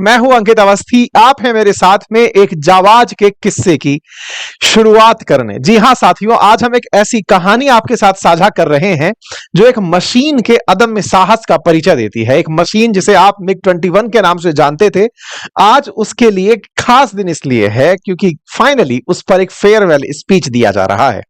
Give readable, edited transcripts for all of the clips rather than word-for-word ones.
मैं हूं अंकित अवस्थी। आप हैं मेरे साथ में एक जाबाज के किस्से की शुरुआत करने। जी हां साथियों, आज हम एक ऐसी कहानी आपके साथ साझा कर रहे हैं जो एक मशीन के अदम्य साहस का परिचय देती है। एक मशीन जिसे आप मिग 21 के नाम से जानते थे, आज उसके लिए एक खास दिन इसलिए है क्योंकि फाइनली उस पर एक फेयरवेल स्पीच दिया जा रहा है।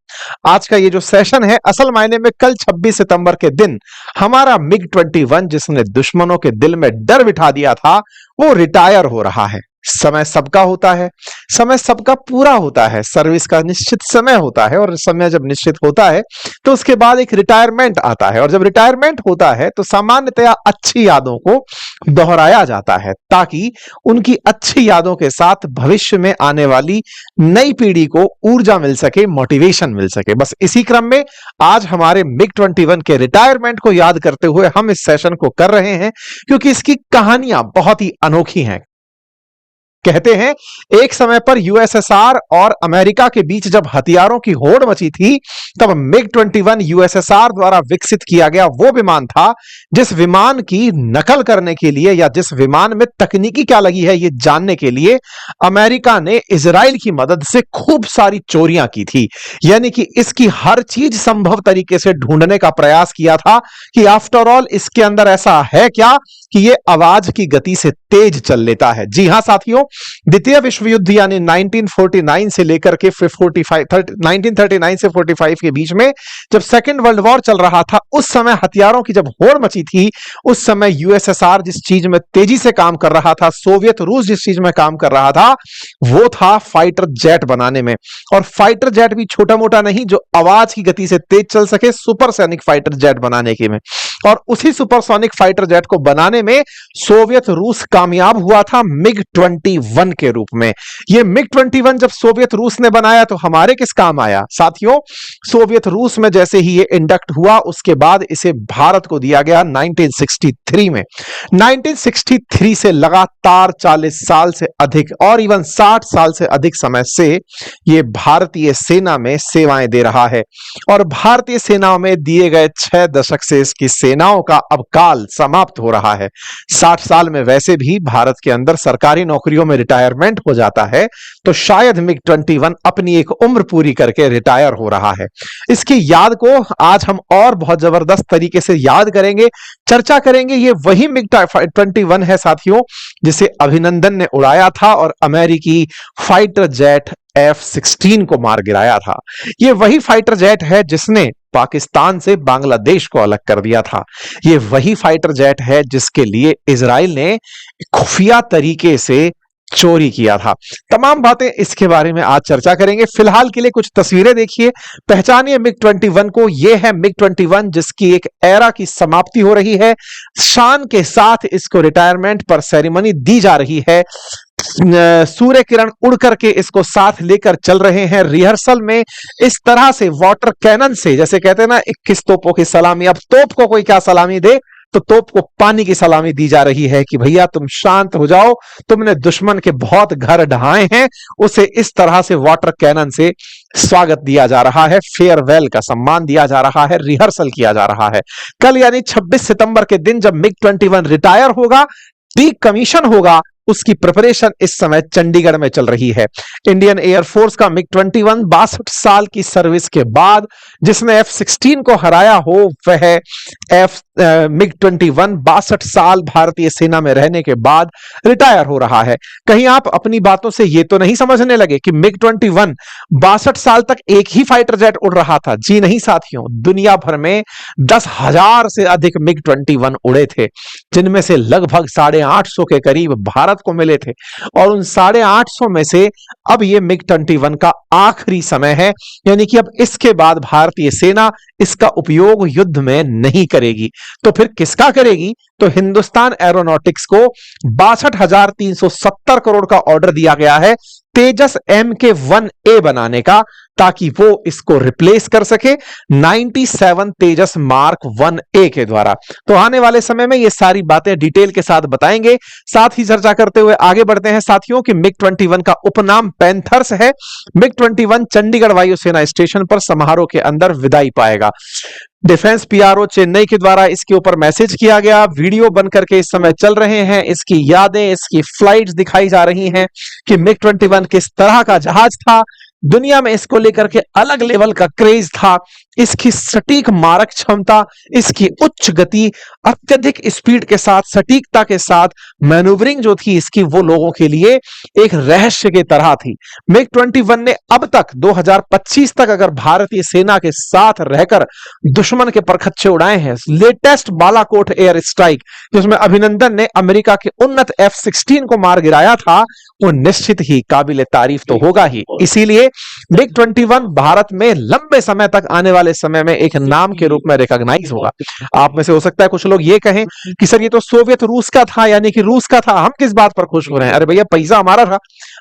आज का ये जो सेशन है, असल मायने में कल 26 सितंबर के दिन हमारा मिग 21 जिसने दुश्मनों के दिल में डर बिठा दिया था, वो रिटायर हो रहा है। समय सबका होता है, समय सबका पूरा होता है, सर्विस का निश्चित समय होता है और समय जब निश्चित होता है तो उसके बाद एक रिटायरमेंट आता है। और जब रिटायरमेंट होता है तो सामान्यतया अच्छी यादों को दोहराया जाता है ताकि उनकी अच्छी यादों के साथ भविष्य में आने वाली नई पीढ़ी को ऊर्जा मिल सके, मोटिवेशन मिल सके। बस इसी क्रम में आज हमारे मिग 21 के रिटायरमेंट को याद करते हुए हम इस सेशन को कर रहे हैं क्योंकि इसकी कहानियां बहुत ही अनोखी हैं। कहते हैं एक समय पर यूएसएसआर और अमेरिका के बीच जब हथियारों की होड़ मची थी, तब मिग 21 यूएसएसआर द्वारा विकसित किया गया वो विमान था जिस विमान की नकल करने के लिए या जिस विमान में तकनीकी क्या लगी है ये जानने के लिए अमेरिका ने इजराइल की मदद से खूब सारी चोरियां की थी। यानी कि इसकी हर चीज संभव तरीके से ढूंढने का प्रयास किया था कि आफ्टर ऑल इसके अंदर ऐसा है क्या कि ये आवाज की गति से तेज चल लेता है। जी हां साथियों, द्वितीय विश्व युद्ध यानी 1949 से लेकर के 1939 से 45 के बीच में जब सेकेंड वर्ल्ड वॉर चल रहा था, उस समय हथियारों की जब होड़ मची थी, उस समय यूएसएसआर जिस चीज में तेजी से काम कर रहा था, सोवियत रूस जिस चीज में काम कर रहा था, वो था फाइटर जेट बनाने में। और फाइटर जेट भी छोटा मोटा नहीं, जो आवाज की गति से तेज चल सके, सुपरसोनिक फाइटर जेट बनाने के में। और उसी सुपरसोनिक फाइटर जेट को बनाने में सोवियत रूस कामयाब हुआ था मिग 21 के रूप में। यह मिग 21 जब सोवियत रूस ने बनाया तो हमारे किस काम आया साथियों? सोवियत रूस में जैसे ही यह इंडक्ट हुआ, उसके बाद इसे भारत को दिया गया 1963 में। 1963 से लगातार 40 साल से अधिक और इवन 60 साल से अधिक समय से यह भारतीय सेना में सेवाएं दे रहा है। और भारतीय सेना में दिए गए 6 दशक से इसकी सेनाओं का अब काल समाप्त हो रहा है। 60 साल में वैसे भी भारत के अंदर सरकारी नौकरियों में रिटायरमेंट हो जाता है, तो शायद मिग 21 अपनी एक उम्र पूरी करके रिटायर हो रहा है। इसकी याद को आज हम और बहुत जबरदस्त तरीके से याद करेंगे, चर्चा करेंगे। ये वही मिग 21 है साथियों जिसे अभिनंदन ने उड़ाया था और अमेरिकी फाइटर जेट F-16 को मार गिराया था। ये वही फाइटर जेट है जिसने पाकिस्तान से बांग्लादेश को अलग कर दिया था। ये वही फाइटर जेट है जिसके लिए इजराइल ने खुफिया तरीके से चोरी किया था। तमाम बातें इसके बारे में आज चर्चा करेंगे। फिलहाल के लिए कुछ तस्वीरें देखिए, पहचानिए मिग 21 को। यह है मिग 21 जिसकी एक एरा की समाप्ति हो रही है। शान के साथ इसको रिटायरमेंट पर सेरेमनी दी जा रही है। सूर्य किरण उड़ करके इसको साथ लेकर चल रहे हैं। रिहर्सल में इस तरह से वाटर कैनन से, जैसे कहते हैं ना 21 तोपों की सलामी, अब तोप को कोई क्या सलामी दे तो तोप को पानी की सलामी दी जा रही है कि भैया तुम शांत हो जाओ, तुमने दुश्मन के बहुत घर ढहाए हैं। उसे इस तरह से वाटर कैनन से स्वागत दिया जा रहा है, फेयरवेल का सम्मान दिया जा रहा है, रिहर्सल किया जा रहा है। कल यानी 26 सितंबर के दिन जब मिग 21 रिटायर होगा, डीकमीशन होगा, उसकी प्रिपरेशन इस समय चंडीगढ़ में चल रही है। इंडियन एयरफोर्स का मिग 21 62 साल की सर्विस के बाद जिसने F-16 को हराया हो, वह मिग 21 62 साल भारतीय सेना में रहने के बाद रिटायर हो रहा है। कहीं आप अपनी बातों से यह तो नहीं समझने लगे कि मिग 21 62 साल तक एक ही फाइटर जेट उड़ रहा था। जी नहीं साथियों, दुनिया भर में 10,000 से अधिक मिग 21 उड़े थे, जिनमें से लगभग 850 के करीब भारत को मिले थे। और उन 850 में से अब यह मिग 21 का आखिरी समय है, यानी कि अब इसके बाद भारतीय सेना इसका उपयोग युद्ध में नहीं करेगी। तो फिर किसका करेगी? तो हिंदुस्तान एरोनॉटिक्स को 62,370 करोड़ का ऑर्डर दिया गया है तेजस MK-1A बनाने का, ताकि वो इसको रिप्लेस कर सके 97 तेजस मार्क 1A के द्वारा। तो आने वाले समय में ये सारी बातें डिटेल के साथ बताएंगे। साथ ही चर्चा करते हुए आगे बढ़ते हैं साथियों कि मिग 21 का उपनाम पैंथर्स है। मिग 21 चंडीगढ़ वायुसेना स्टेशन पर समारोह के अंदर विदाई पाएगा। डिफेंस पीआरओ चेन्नई के द्वारा इसके ऊपर मैसेज किया गया, वीडियो बन करके इस समय चल रहे हैं, इसकी यादें, इसकी फ्लाइट्स दिखाई जा रही हैं कि मिग 21 किस तरह का जहाज था, दुनिया में इसको लेकर के अलग लेवल का क्रेज था, इसकी सटीक मारक क्षमता, इसकी उच्च गति, अत्यधिक स्पीड के साथ, सटीकता के साथ मैन्यूवरिंग जो थी इसकी, वो लोगों के लिए एक रहस्य की तरह थी। मिग 21 ने अब तक 2025 तक अगर भारतीय सेना के साथ रहकर दुश्मन के परखच्चे उड़ाए हैं। लेटेस्ट बालाकोट एयर स्ट्राइक जिसमें अभिनंदन ने अमेरिका के उन्नत F-16 को मार गिराया था, वो निश्चित ही काबिले तारीफ तो होगा ही। इसीलिए मिग 21 भारत में लंबे समय तक, आने वाले समय में एक नाम के रूप में रिकॉग्नाइज होगा। आप में से हो सकता है कुछ लोग ये कहें कि सर ये तो सोवियत रूस का था, यानी कि रूस का था, हम किस बात पर खुश हो रहे हैं? अरे भैया पैसा हमारा था,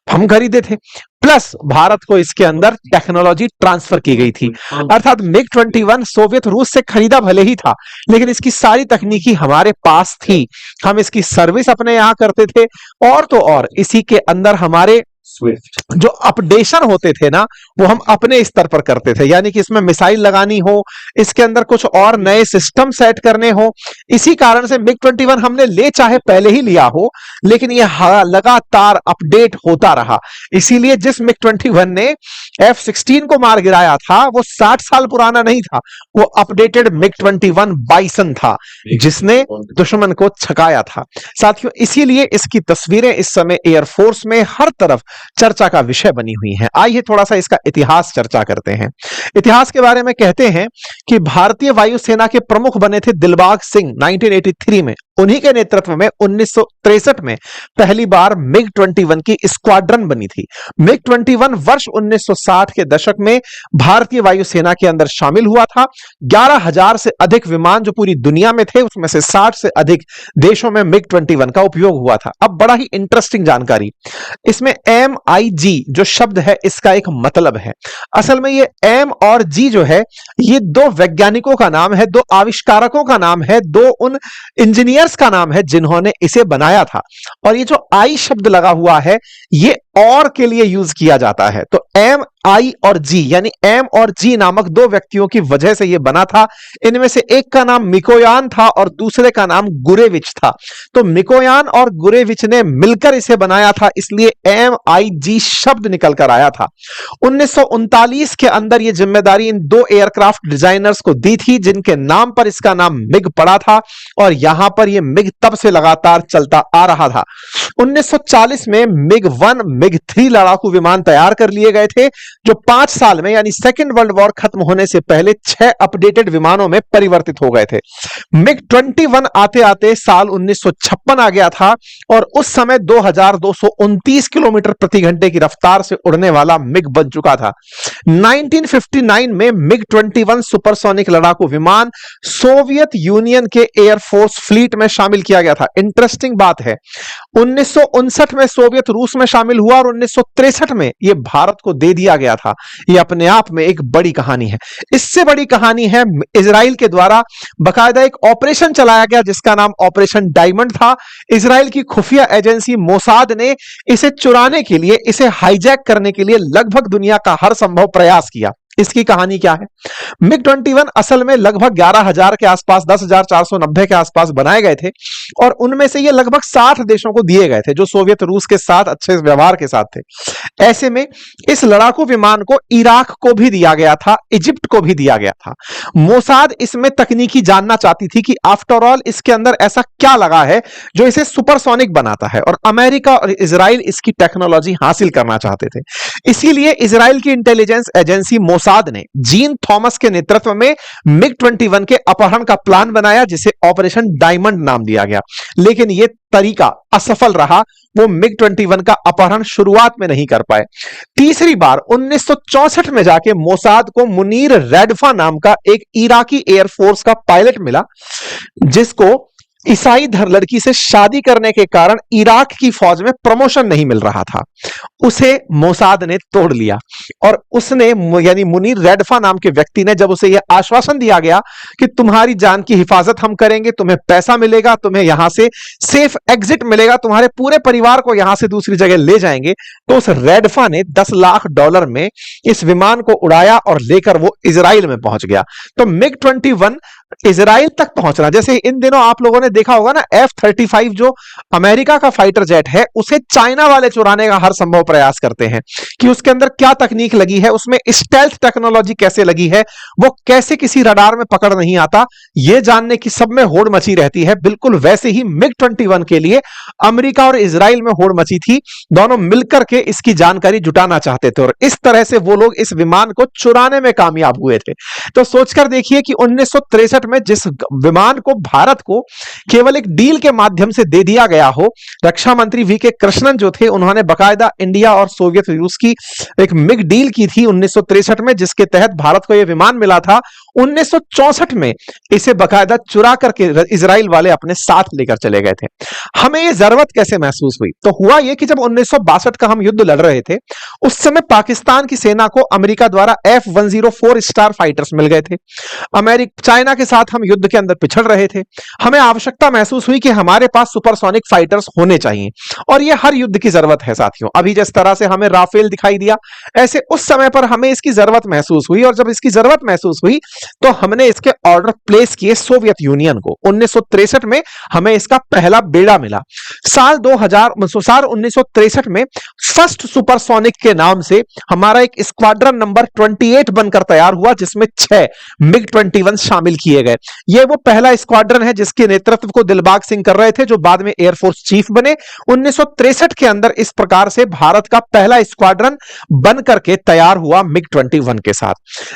हम खरीदे थे, प्लस भारत को इसके अंदर टेक्नोलॉजी ट्रांसफर की गई थी। अर्थात मिग 21 सोवियत रूस से खरीदा भले ही था, लेकिन इसकी सारी तकनीकी हमारे पास थी, हम इसकी सर्विस अपने यहां करते थे, और तो और इसी के अंदर हमारे जो अपडेशन होते थे ना, वो हम अपने स्तर पर करते थे। यानी कि इसमें मिसाइल लगानी हो, इसके अंदर कुछ और नए सिस्टम सेट करने हो, इसी कारण से मिग 21 हमने ले चाहे पहले ही लिया हो, लेकिन यह लगातार अपडेट होता रहा। इसीलिए जिस मिग 21 ने F-16 को मार गिराया था, वो 60 साल पुराना नहीं था, वो अपडेटेड मिग 21 बाइसन था, जिसने दुश्मन को छकाया था। साथियों, इसीलिए इसकी तस्वीरें इस समय एयरफोर्स में हर तरफ चर्चा का विषय बनी हुई हैं। आइए थोड़ा सा इसका इतिहास चर्चा करते हैं। इतिहास के बारे में कहते हैं कि भारतीय वायुसेना के प्रमुख बने थे दिलबाग सिंह 1983 में। उन्हीं के नेतृत्व में 1963 में पहली बार मिग 21 की स्क्वाड्रन बनी थी। मिग 21 वर्ष 1960 के दशक में भारतीय वायुसेना के अंदर शामिल हुआ था। 11,000 से अधिक विमान जो पूरी दुनिया में थे, उसमें से 60 से अधिक देशों में मिग 21 का उपयोग हुआ था। अब बड़ा ही इंटरेस्टिंग जानकारी, इसमें MiG जो शब्द है, इसका एक मतलब है। असल में ये M और G जो है, ये दो वैज्ञानिकों का नाम है, दो आविष्कारकों का नाम है, दो उन इंजीनियर्स का नाम है जिन्होंने इसे बनाया था। और ये जो I शब्द लगा हुआ है, ये और के लिए यूज किया जाता है। तो M, I और G, यानी M और G नामक दो व्यक्तियों की वजह से यह बना था। इनमें से एक का नाम मिकोयान था और दूसरे का नाम गुरेविच था। तो मिकोयान और गुरेविच ने मिलकर इसे बनाया था, इसलिए MiG शब्द निकल कर आया था। 1939 के अंदर यह जिम्मेदारी इन दो एयरक्राफ्ट डिजाइनर्स को दी थी, जिनके नाम पर इसका नाम मिग पड़ा था, और यहां पर यह मिग तब से लगातार चलता आ रहा था। 1940 में मिग 1, मिग 3 लड़ाकू विमान तैयार कर लिए गए थे, जो 5 साल में, यानी सेकेंड वर्ल्ड वॉर खत्म होने से पहले 6 अपडेटेड विमानों में परिवर्तित हो गए थे। मिग 21 आते आते साल 1956 आ गया था, और उस समय 2229 किलोमीटर प्रति घंटे की रफ्तार से उड़ने वाला मिग बन चुका था। 1959 में मिग 21 सुपरसोनिक लड़ाकू विमान सोवियत यूनियन के एयरफोर्स फ्लीट में शामिल किया गया था। इंटरेस्टिंग बात है, 1959 में सोवियत रूस में शामिल हुआ और 1963 में यह भारत को दे दिया गया था। यह अपने आप में एक बड़ी कहानी है। इससे बड़ी कहानी है, इजराइल के द्वारा बाकायदा एक ऑपरेशन चलाया गया जिसका नाम ऑपरेशन डायमंड था। इजराइल की खुफिया एजेंसी मोसाद ने इसे चुराने के लिए, इसे हाईजैक करने के लिए लगभग दुनिया का हर संभव प्रयास किया। इसकी कहानी क्या है? मिग 21 असल में लगभग 11,000 के आसपास, 10,490 के आसपास बनाए गए थे, और उनमें से ये लगभग 60 देशों को दिए गए थे जो सोवियत रूस के साथ अच्छे व्यवहार के साथ थे। ऐसे में इस लड़ाकू विमान को इराक को भी दिया गया था, इजिप्ट को भी दिया गया था। मोसाद इसमें तकनीकी जानना चाहती थी कि आफ्टर ऑल इसके अंदर ऐसा क्या लगा है जो इसे सुपरसोनिक बनाता है, और अमेरिका और इजराइल इसकी टेक्नोलॉजी हासिल करना चाहते थे। इसीलिए इजराइल की इंटेलिजेंस एजेंसी मोसाद ने जीन थॉमस के नेतृत्व में मिग 21 के अपहरण का प्लान बनाया, जिसे ऑपरेशन डायमंड नाम दिया गया। लेकिन यह तरीका असफल रहा, वो मिग 21 का अपहरण शुरुआत में नहीं कर पाए। तीसरी बार 1964 में जाके मोसाद को मुनीर रेडफा नाम का एक इराकी एयरफोर्स का पायलट मिला, जिसको ईसाई धर्म लड़की से शादी करने के कारण इराक की फौज में प्रमोशन नहीं मिल रहा था। उसे मोसाद ने तोड़ लिया और उसने यानी मुनीर रेडफा नाम के व्यक्ति ने जब उसे यह आश्वासन दिया गया कि तुम्हारी जान की हिफाजत हम करेंगे, तुम्हें पैसा मिलेगा, तुम्हें यहां से सेफ एग्जिट मिलेगा, तुम्हारे पूरे परिवार को यहां से दूसरी जगह ले जाएंगे, तो उस रेडफा ने $10 लाख में इस विमान को उड़ाया और लेकर वो इजराइल में पहुंच गया। तो MiG-21 इजराइल तक पहुंचना, जैसे इन दिनों आप लोगों ने देखा होगा ना, F-35 जो अमेरिका का फाइटर जेट है उसे चाइना वाले चुराने का हर संभव प्रयास करते हैं कि उसके अंदर क्या तकनीक लगी है, उसमें स्टेल्थ टेक्नोलॉजी कैसे लगी है, वो कैसे किसी रडार में पकड़ नहीं आता, ये जानने की सब में होड़ मची रहती है। बिल्कुल वैसे ही MiG-21 के लिए अमेरिका और इजराइल में होड़ मची थी, दोनों मिलकर के इसकी जानकारी जुटाना चाहते थे और इस तरह से वो लोग इस विमान को चुराने में कामयाब हुए थे। तो सोचकर देखिए कि 1963 में जिस विमान को भारत को केवल एक डील के माध्यम से दे दिया गया हो, रक्षा मंत्री वी.के. कृष्णन जो थे उन्होंने बकायदा इंडिया और सोवियत रूस की एक मिग डील की थी 1963 में, जिसके तहत भारत को यह विमान मिला था। 1964 में इसे बकायदा चुरा करके इजराइल वाले अपने साथ लेकर चले गए थे। हमें यह जरूरत कैसे महसूस हुई? तो हुआ यह कि जब 1962 का हम युद्ध लड़ रहे थे, उस समय पाकिस्तान की सेना को अमेरिका द्वारा F-104 स्टार फाइटर्स मिल गए थे। चाइना के साथ हम युद्ध के अंदर पिछड़ रहे थे। हमें आवश्यकता महसूस हुई कि हमारे पास सुपरसोनिक फाइटर्स होने चाहिए और यह हर युद्ध की जरूरत है साथियों। अभी जिस तरह से हमें राफेल दिखाई दिया, ऐसे उस समय पर हमें इसकी जरूरत महसूस हुई और जब इसकी जरूरत महसूस हुई तो हमने इसके ऑर्डर प्लेस किए सोवियत यूनियन को। 1963 में हमें इसका पहला बेड़ा मिला। साल 1963 में फर्स्ट सुपरसोनिक के नाम से हमारा एक स्क्वाड्रन नंबर 28 बनकर तैयार हुआ, जिसमें 6 MiG-21 शामिल किए गए। यह वो पहला स्क्वाड्रन है जिसके नेतृत्व को दिलबाग सिंह कर रहे थे, जो बाद में एयरफोर्स चीफ बने। 1963 के अंदर इस प्रकार से भारत का पहला स्क्वाड्रन बन करके तैयार हुआ MiG-21 के साथ,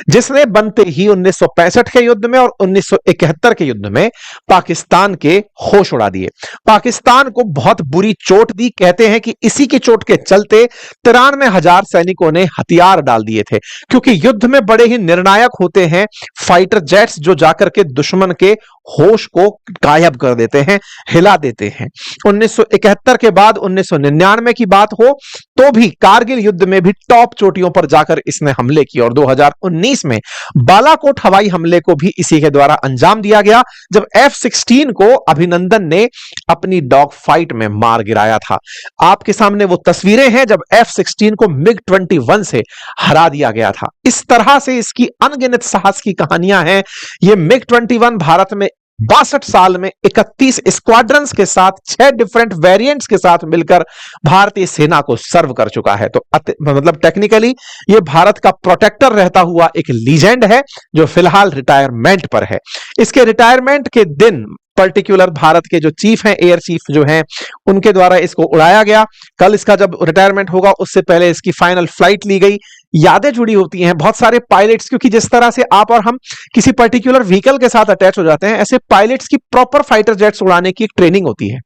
जिसने बनते ही 1965 के युद्ध में और 1971 के युद्ध में पाकिस्तान के होश उड़ा दिए। पाकिस्तान को बहुत बुरी चोट दी। कहते हैं कि इसी की चोट के चलते 93,000 सैनिकों ने हथियार डाल दिए थे, क्योंकि युद्ध में बड़े ही निर्णायक होते हैं फाइटर जेट्स जो जाकर के दुश्मन के होश को गायब कर देते हैं, हिला देते हैं। 1971 के बाद 1999 की बात हो तो भी कारगिल युद्ध में भी टॉप चोटियों पर जाकर इसने हमले किए और 2019 में बालाकोट हवाई हमले को भी इसी के द्वारा अंजाम दिया गया, जब F-16 को अभिनंदन ने अपनी डॉग फाइट में मार गिराया था। आपके सामने वो तस्वीरें हैं जब F-16 को MiG-21 से हरा दिया गया था। इस तरह से इसकी अनगिनत साहस की कहानियां हैं। ये MiG-21 भारत में 62 साल में 31 स्क्वाड्रंस के साथ 6 डिफरेंट वेरिएंट्स के साथ मिलकर भारतीय सेना को सर्व कर चुका है। तो मतलब टेक्निकली ये भारत का प्रोटेक्टर रहता हुआ एक लीजेंड है जो फिलहाल रिटायरमेंट पर है। इसके रिटायरमेंट के दिन पर्टिकुलर भारत के जो चीफ हैं, एयर चीफ जो हैं, उनके द्वारा इसको उड़ाया गया। कल इसका जब रिटायरमेंट होगा उससे पहले इसकी फाइनल फ्लाइट ली गई। यादें जुड़ी होती हैं बहुत सारे पायलट्स, क्योंकि जिस तरह से आप और हम किसी पर्टिकुलर व्हीकल के साथ अटैच हो जाते हैं, ऐसे पायलट्स की प्रॉपर फाइटर जेट्स उड़ाने की एक ट्रेनिंग होती है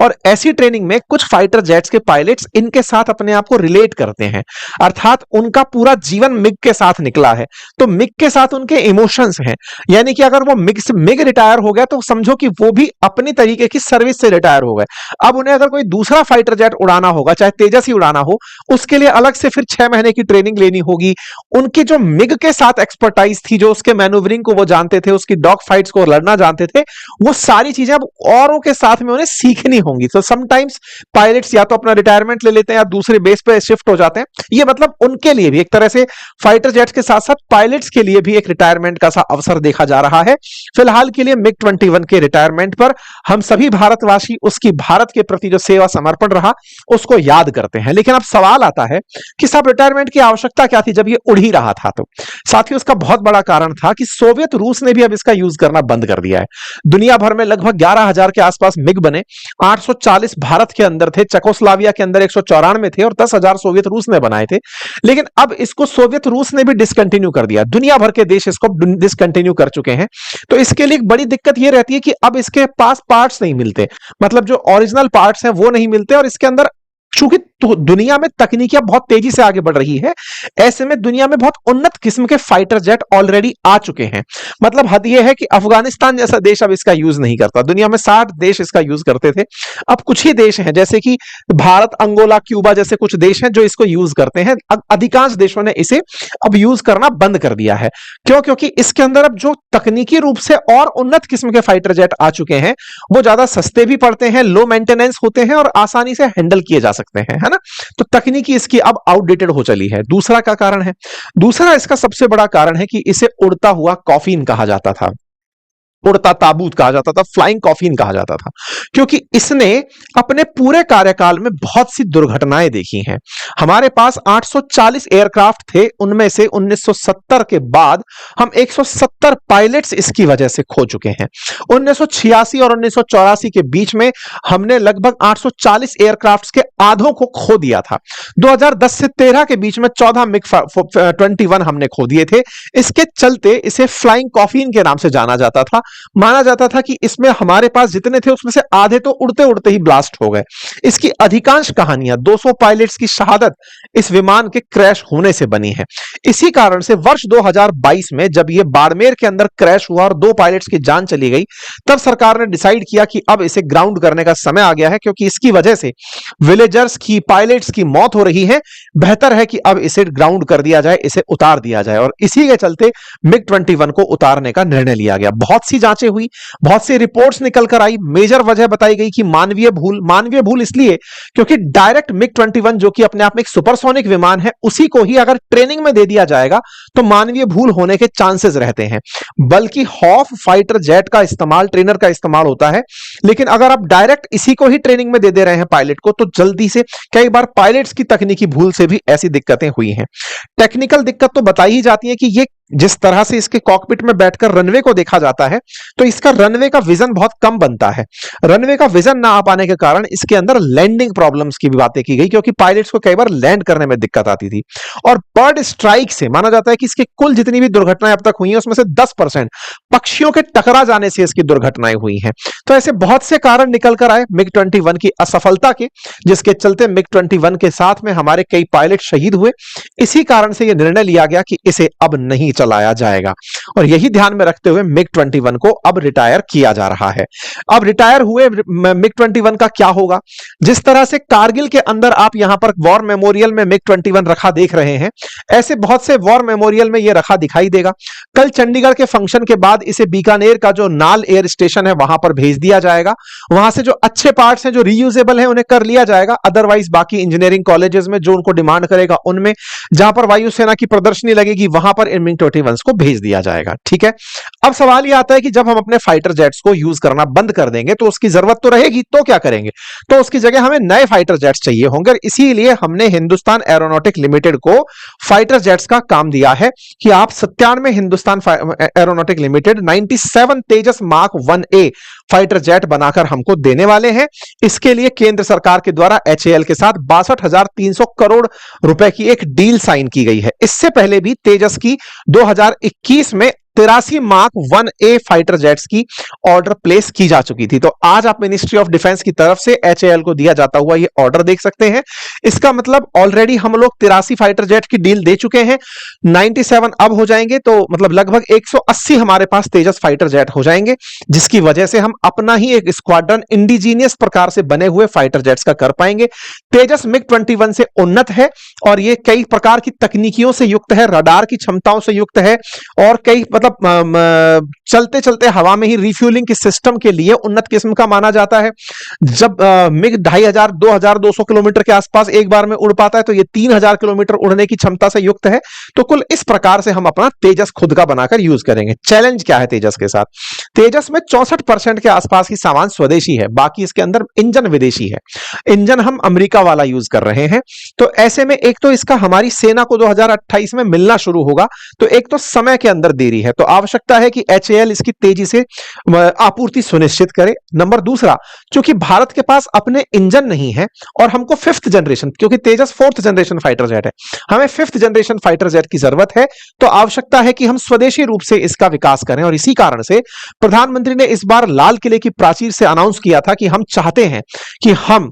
और ऐसी ट्रेनिंग में कुछ फाइटर जेट्स के पायलट्स इनके साथ अपने आप को रिलेट करते हैं, अर्थात उनका पूरा जीवन मिग के साथ निकला है, तो मिग के साथ उनके इमोशंस हैं। यानी कि अगर वो मिग रिटायर हो गया तो समझो कि वो भी अपनी तरीके की सर्विस से रिटायर हो गए। अब उन्हें अगर कोई दूसरा फाइटर जेट उड़ाना होगा, चाहे तेजस ही उड़ाना हो, उसके लिए अलग से फिर 6 महीने की ट्रेनिंग लेनी होगी। उनकी जो मिग के साथ एक्सपर्टाइज थी, जो उसके मैन्यूवरिंग को वो जानते थे, उसकी डॉग फाइट्स को लड़ना जानते थे, वो सारी चीजें अब औरों के साथ में उन्हें सीखनी होंगी। तो समटाइम्स पायलट्स या तो अपना रिटायरमेंट ले लेते हैं या दूसरे बेस पे शिफ्ट हो जाते हैं। ये मतलब उनके लिए भी एक तरह से फाइटर जेट्स के साथ साथ पायलट्स के लिए भी एक रिटायरमेंट का सा अवसर देखा जा रहा है। फिलहाल के लिए MiG-21 के रिटायरमेंट पर हम सभी भारतवासी उसकी भारत के प्रति जो सेवा समर्पण रहा उसको याद करते हैं। लेकिन अब सवाल आता है कि सब रिटायरमेंट की आवश्यकता क्या थी जब ये उड़ ही रहा था? तो साथियों, उसका बहुत बड़ा कारण था कि सोवियत रूस ने भी अब इसका यूज करना बंद कर दिया है। दुनिया भर में लगभग 11,000 के आसपास मिग बने, 840 भारत के अंदर थे, चेकोस्लोवाकिया के अंदर 194 थे और 10,000 सोवियत रूस ने बनाए थे। लेकिन अब इसको सोवियत रूस ने भी डिसकंटिन्यू कर दिया, दुनिया भर के देश इसको डिसकंटिन्यू कर चुके हैं। तो इसके लिए एक बड़ी दिक्कत यह रहती है कि अब इसके पास पार्ट्स नहीं मिलते, मतलब जो ओरिजिनल पार्ट्स हैं वो नहीं मिलते और इसके अंदर चूंकि तो दुनिया में तकनीकियां बहुत तेजी से आगे बढ़ रही है, ऐसे में दुनिया में बहुत उन्नत किस्म के फाइटर जेट ऑलरेडी आ चुके हैं। मतलब हद यह है कि अफगानिस्तान जैसा देश अब इसका यूज नहीं करता, दुनिया में 60 देश इसका यूज करते थे, अब कुछ ही देश हैं जैसे कि भारत, अंगोला, क्यूबा जैसे कुछ देश हैं जो इसको यूज करते हैं। अधिकांश देशों ने इसे अब यूज करना बंद कर दिया है। क्यों? क्योंकि इसके अंदर अब जो तकनीकी रूप से और उन्नत किस्म के फाइटर जेट आ चुके हैं, वो ज्यादा सस्ते भी पड़ते हैं, लो मेंटेनेंस होते हैं और आसानी से हैंडल किए जा सकते हैं, है ना। तो तकनीकी इसकी अब आउटडेटेड हो चली है। दूसरा क्या कारण है? दूसरा इसका सबसे बड़ा कारण है कि इसे उड़ता हुआ कॉफिन कहा जाता था, उड़ता ताबूत कहा जाता था, फ्लाइंग कॉफिन कहा जाता था, क्योंकि इसने अपने पूरे कार्यकाल में बहुत सी दुर्घटनाएं देखी हैं। हमारे पास 840 एयरक्राफ्ट थे, उनमें से 1970 के बाद हम 170 पायलट्स इसकी वजह से खो चुके हैं। 1986 और 1984 के बीच में हमने लगभग 840 एयरक्राफ्ट के आधों को खो दिया था। 2010 से 13 के बीच में 14 MiG-21 हमने खो दिए थे। इसके चलते इसे फ्लाइंग कॉफिन के नाम से जाना जाता था। माना जाता था कि इसमें हमारे पास जितने थे उसमें से आधे तो उड़ते उड़ते ही ब्लास्ट हो गए। इसकी अधिकांश कहानियां 200 पायलट्स की शहादत इस विमान के क्रैश होने से बनी है। इसी कारण से वर्ष 2022 में जब यह बाड़मेर के अंदर क्रैश हुआ और 2 पायलट्स की जान चली गई, तब सरकार ने डिसाइड किया कि अब इसे ग्राउंड करने का समय आ गया है, क्योंकि इसकी वजह से विलेजर्स की, पायलट्स की मौत हो रही है। बेहतर है कि अब इसे ग्राउंड कर दिया जाए, इसे उतार दिया जाए। और इसी के चलते MiG-21 को उतारने का निर्णय लिया गया। बहुत सी जांचें हुई, बहुत सी रिपोर्ट्स निकल कर आई। मेजर वजह बताई गई कि मानवीय भूल इसलिए क्योंकि डायरेक्ट MiG-21 जो कि अपने आप में एक सुपरसोनिक विमान है, उसी को ही अगर ट्रेनिंग में दे दिया जाएगा तो मानवीय भूल होने के चांसेस रहते हैं। बल्कि हॉफ फाइटर जेट का इस्तेमाल, ट्रेनर का इस्तेमाल होता है, लेकिन अगर आप डायरेक्ट इसी को ही ट्रेनिंग में दे दे रहे हैं पायलट को, तो जल्दी से कई बार पायलट्स की तकनीकी भूल से भी ऐसी दिक्कतें हुई हैं। टेक्निकल दिक्कत तो बताई ही जाती है कि ये जिस तरह से इसके कॉकपिट में बैठकर रनवे को देखा जाता है, तो इसका रनवे का विजन बहुत कम बनता है। रनवे का विजन ना आ पाने के कारण इसके अंदर लैंडिंग प्रॉब्लम्स की भी बातें की गई, क्योंकि पायलट्स को कई बार लैंड करने में दिक्कत आती थी। और बर्ड स्ट्राइक से माना जाता है कि इसकी कुल जितनी भी दुर्घटनाएं अब तक हुई हैं, उसमें से 10% पक्षियों के टकरा जाने से इसकी दुर्घटनाएं हुई हैं। तो ऐसे बहुत से कारण निकल कर आए MiG-21 की असफलता के, जिसके चलते MiG-21 के साथ में हमारे कई पायलट शहीद हुए। इसी कारण से यह निर्णय लिया गया कि इसे अब नहीं चलाया जाएगा, और यही ध्यान में रखते हुए MiG-21 को अब रिटायर किया जा रहा है। अब रिटायर हुए MiG-21 का क्या होगा? जिस तरह से कारगिल के अंदर आप यहां पर वॉर मेमोरियल में MiG-21 रखा देख रहे हैं, ऐसे बहुत से वॉर मेमोरियल में यह रखा दिखाई देगा। कल चंडीगढ़ के फंक्शन के बाद इसे बीकानेर का जो नाल एयर स्टेशन है वहां पर भेज दिया जाएगा। वहां से जो अच्छे पार्ट्स हैं, जो रीयूजेबल हैं, उन्हें कर लिया जाएगा। अदरवाइज बाकी इंजीनियरिंग कॉलेजेस में जो उनको डिमांड करेगा उनमें, जहां पर वायुसेना की प्रदर्शनी लगेगी वहां पर इन MiG-21 को भेज दिया जाएगा। ठीक है, अब सवाल यह आता है कि जब हम अपने फाइटर जेट्स को यूज करना बंद कर देंगे तो उसकी जरूरत तो रहेगी, तो क्या करेंगे? तो उसकी जगह हमें नए फाइटर जेट्स चाहिए होंगे। इसीलिए हमने हिंदुस्तान एरोनॉटिक लिमिटेड को फाइटर जेट्स का काम दिया है कि आप 97 हिंदुस्तान एरोनॉटिक लिमिटेड 97 तेजस मार्क 1A फाइटर जेट बनाकर हमको देने वाले हैं। इसके लिए केंद्र सरकार के द्वारा HAL के साथ 62,300 करोड़ रुपए की एक डील साइन की गई है। इससे पहले भी तेजस की 2021 में 83 मार्क 1A फाइटर जेट्स की ऑर्डर प्लेस की जा चुकी थी। तो आज आप मिनिस्ट्री ऑफ डिफेंस की तरफ से HAL को दिया जाता हुआ ये ऑर्डर देख सकते हैं। इसका मतलब ऑलरेडी हम लोग 83 फाइटर जेट की डील दे चुके हैं, 97 अब हो जाएंगे, तो मतलब लगभग 180 हमारे पास तेजस फाइटर जेट हो जाएंगे, जिसकी वजह से हम अपना ही एक स्क्वाड्रन इंडिजीनियस प्रकार से बने हुए फाइटर जेट्स का कर पाएंगे। तेजस MiG-21 से उन्नत है और ये कई प्रकार की तकनीकियों से युक्त है, रडार की क्षमताओं से युक्त है, और कई चलते चलते हवा में ही रिफ्यूलिंग के सिस्टम के लिए उन्नत किस्म का माना जाता है। जब MiG 2500 2200 किलोमीटर के आसपास एक बार में उड़ पाता है, तो ये 3000 किलोमीटर उड़ने की क्षमता से युक्त है। तो कुल इस प्रकार से हम अपना तेजस खुद का बनाकर यूज करेंगे। चैलेंज क्या है तेजस के साथ? तेजस में 64% के आसपास की सामान स्वदेशी है, बाकी इसके अंदर इंजन विदेशी है। इंजन हम अमेरिका वाला यूज कर रहे हैं। तो ऐसे में एक तो इसका हमारी सेना को 2028 में मिलना शुरू होगा, तो एक तो समय के अंदर देरी है। है, तो आवश्यकता है कि HAL इसकी तेजी से आपूर्ति सुनिश्चित करे। नंबर दूसरा, क्योंकि भारत के पास अपने इंजन नहीं है और हमको 5th जनरेशन, क्योंकि तेजस 4th जनरेशन फाइटर जेट है, हमें 5th जनरेशन फाइटर जेट की जरूरत है, तो आवश्यकता है कि हम स्वदेशी रूप से इसका विकास करें। और इसी कारण से प्रधानमंत्री ने इस बार लाल किले की प्राचीर से अनाउंस किया था कि हम चाहते हैं कि हम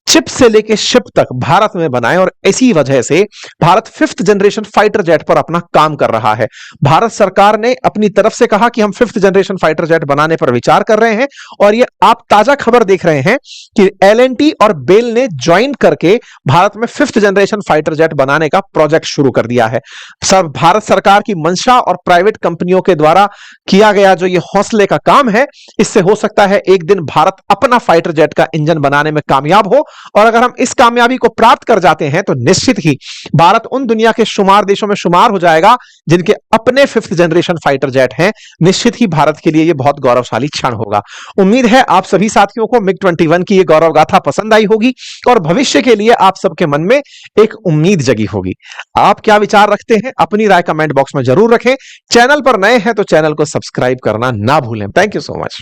चिप से लेकर शिप तक भारत में बनाएं, और इसी वजह से Bharat 5th generation fighter jet पर अपना काम कर रहा है। भारत सरकार ने अपनी तरफ से कहा कि हम 5th जनरेशन फाइटर जेट बनाने पर विचार कर रहे हैं, और ये आप ताजा खबर देख रहे हैं कि L&T और बेल ने ज्वाइन करके भारत में 5th जनरेशन फाइटर जेट बनाने का प्रोजेक्ट शुरू कर दिया है। सर, भारत सरकार की मंशा और प्राइवेट कंपनियों के द्वारा किया गया जो ये हौसले का काम है, इससे हो सकता है एक दिन भारत अपना फाइटर जेट का इंजन बनाने में कामयाब हो। और अगर हम इस कामयाबी को प्राप्त कर जाते हैं तो निश्चित ही भारत उन दुनिया के शुमार देशों में शुमार हो जाएगा जिनके अपने 5th जनरेशन फाइटर जेट हैं। निश्चित ही भारत के लिए यह बहुत गौरवशाली क्षण होगा। उम्मीद है आप सभी साथियों को MiG-21 की यह गौरव गाथा पसंद आई होगी और भविष्य के लिए आप सबके मन में एक उम्मीद जगी होगी। आप क्या विचार रखते हैं, अपनी राय कमेंट बॉक्स में जरूर रखें। चैनल पर नए हैं तो चैनल को सब्सक्राइब करना ना भूलें। Thank you so much.